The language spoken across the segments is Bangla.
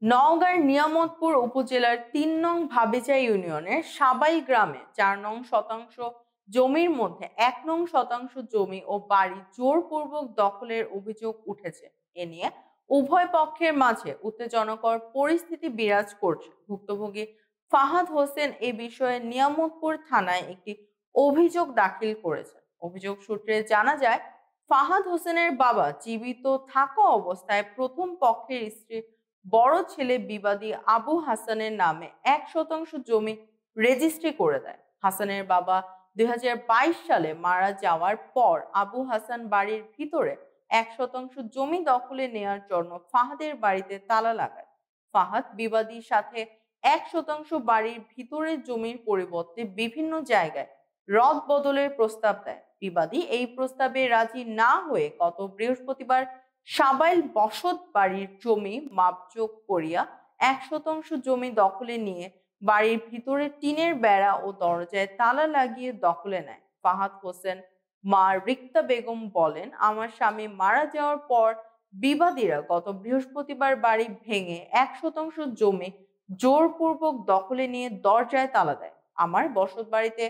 নওগাঁর নিয়ামতপুর উপজেলার ৩ নং ভাবিচা ইউনিয়নের সাবাইল গ্রামে ৪ নং শতাংশ জমির মধ্যে ১ নং শতাংশ জমি ও বাড়ি জোরপূর্বক দখলের অভিযোগ উঠেছে। এ নিয়ে উভয় পক্ষের মাঝে উত্তেজনাকর পরিস্থিতি বিরাজ করছে। ভুক্তভোগী ফাহাদ হোসেন এ বিষয়ে নিয়ামতপুর থানায় একটি অভিযোগ দাখিল করেছেন। অভিযোগ সূত্রে জানা যায়, ফাহাদ হোসেনের বাবা জীবিত থাকা অবস্থায় প্রথম পক্ষের স্ত্রী বড় ছেলে বিবাদী আবু হাসানের নামে ১ শতাংশ জমি রেজিস্ট্রি করে দেয়। হাসানের বাবা ২০২২ সালে মারা যাওয়ার পর আবু হাসান বাড়ির ভিতরে ১ শতাংশ জমি দখলে নেয়ার জন্য ফাহাদের বাড়িতে তালা লাগায়। ফাহাদ বিবাদীর সাথে ১ শতাংশ বাড়ির ভিতরের জমির পরিবর্তে বিভিন্ন জায়গায় রদ বদলের প্রস্তাব দেয়। বিবাদী এই প্রস্তাবে রাজি না হয়ে গত বৃহস্পতিবার সাবাইল বসত বাড়ির জমি মাপজোক করিয়া ১ শতাংশ জমি দখলে নিয়ে বাড়ির ভিতরে টিনের বেড়া ও দরজায় তালা লাগিয়ে দখলে নেয়। ফাহাদ হোসেন মা রিক্তা বেগম বলেন, আমার স্বামী মারা যাওয়ার পর বিবাদীরা গত বৃহস্পতিবার বাড়ি ভেঙে ১ শতাংশ জমি জোরপূর্বক দখলে নিয়ে দরজায় তালা দেয়। আমার বসত বাড়িতে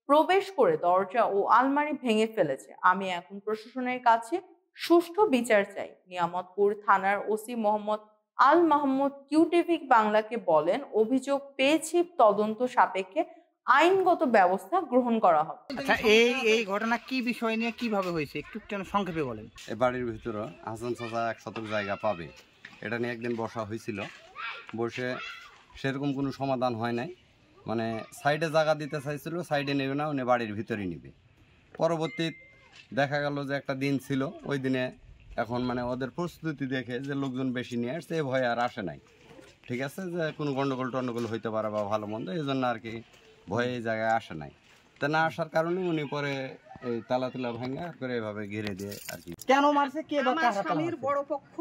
প্রবেশ করে দরজা ও আলমারি ভেঙে ফেলেছে। আমি এখন প্রশাসনের কাছে সুষ্ঠু বিচার চাই। নিয়ামতপুর থানার ওসি মোহাম্মদ আল মাহমুদ কিউটিভি বাংলাকে বলেন, অভিযোগ পেয়েছি, তদন্ত সাপেক্ষে আইনগত ব্যবস্থা গ্রহণ করা হবে। আচ্ছা, এই ঘটনা কি বিষয় নিয়ে কিভাবে হয়েছে একটু সংক্ষেপে বলেন। এই বাড়ির ভিতরে হাসান চাচা ১ শতক জায়গা পাবে, এটা নিয়ে একদিন বসা হয়েছিল। বসে সেরকম কোনো সমাধান হয় নাই, মানে সাইডে জায়গা দিতে চাইছিল, সাইডে নেবে না, উনি বাড়ির ভিতরেই নেবে। পরবর্তী দেখা গেল যে একটা দিন ছিল, ওই দিনে এখন মানে ওদের প্রস্তুতি দেখে যে লোকজন বেশি নিয়ে আসছে, এ ভয়ে আর আসে নাই। ঠিক আছে, যে কোনো গন্ডগোল হইতে পারে বা ভালো মন্দ, এই জন্য আর কি ভয়ে এই জায়গায় আসে নাই। তা না আসার কারণে উনি পরে এই তালা ভাঙা করে এভাবে ঘিরে দিয়ে আর কি। কেন মারছে, কে বা কারা? স্বামীর বড় পক্ষ,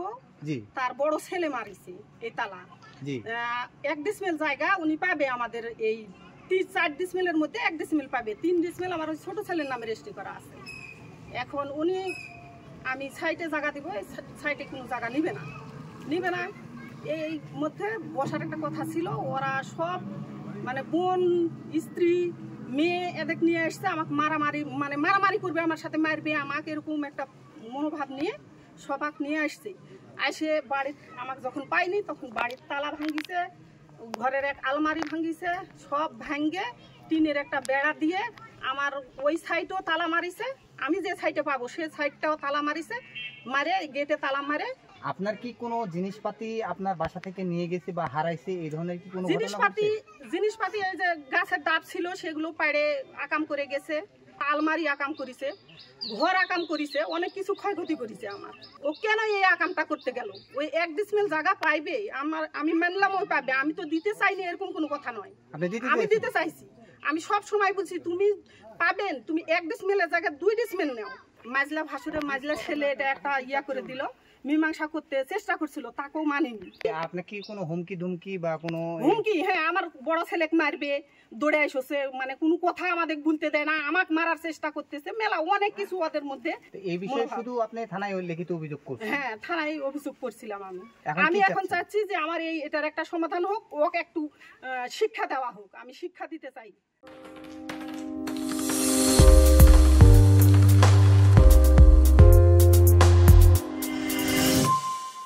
জি, তার বড় ছেলে মারিছে এই তালা। জি, 1 ডিসমিল জায়গা উনি পাবে, আমাদের এই 4 ডিসমিলের মধ্যে 1 ডিসমিল পাবে। 3 ডিসমিল আমার ছোট ছেলের নামে রেজিস্ট্রি করা আছে। এখন উনি, আমি সাইডে জায়গা দিব, এই সাইডে কোনো জায়গা নিবে না। এই মধ্যে বসার একটা কথা ছিল, ওরা সব মানে বোন, স্ত্রী, মেয়ে এদের নিয়ে আসছে, আমাকে মারামারি করবে, আমার সাথে মারবে আমাকে, এরকম একটা মনোভাব নিয়ে সবাক নিয়ে আসছে। আসে বাড়ির, আমাকে যখন পাইনি তখন বাড়ির তালা ভাঙিছে, ঘরের এক আলমারি ভাঙিছে, সব ভাঙ্গে টিনের একটা বেড়া দিয়ে আমার ওই সাইডও তালা মারিছে, আমি যে সাইডে পাবো সে সাইডটাও তালা মারিছে, মারে গেটে তালা মারে। আপনার কি কোনো জিনিসপাতি আপনার বাসা থেকে নিয়ে গেছে বা হারাইছে, এই ধরনের কি কোনো জিনিসপাতি এই যে গাছের ডাব ছিল সেগুলো পাড়ে আকাম করে গেছে, আলমারি আকাম করেছে, ঘর আকাম করেছে, অনেক কিছু ক্ষয়ক্ষতি করেছে আমার। ও কেন এই আকামটা করতে গেল? ওই 1 ডিসমিল জায়গা পাইবে, আমি মানলাম ওই পাবে, আমি তো দিতে চাইনি, এরকম কোনো কথা নয়। আমি দিতে চাইছি, আমি সব সময় বলছি তুমি পাবেন, তুমি 1 ডিসমিলের জায়গায় 2 ডিসমিল নাও। মাজলা ভাসুরে মাজলা ছেলে এটা একটা ইয়া করে দিল, মীমাংসা করতে চেষ্টা করছিল, তাকেও মানেনি। আপনার কি কোনো হুমকি ধুমকি বা কোনো হুমকি? হ্যাঁ, আমার বড় ছেলেকে মারবে, দৌড়ে এসেছে, মানে কোনো কথা আমাদের বলতে দেয় না, আমাকে মারার চেষ্টা করতেছে, মেলা অনেক কিছু ওদের মধ্যে। এই বিষয়ে শুধু আপনি থানায় লিখিত অভিযোগ করছেন? হ্যাঁ, থানায় অভিযোগ করছিলাম আমি এখন চাচ্ছি যে আমার এটার একটা সমাধান হোক, ওকে একটু শিক্ষা দেওয়া হোক, আমি শিক্ষা দিতে চাই।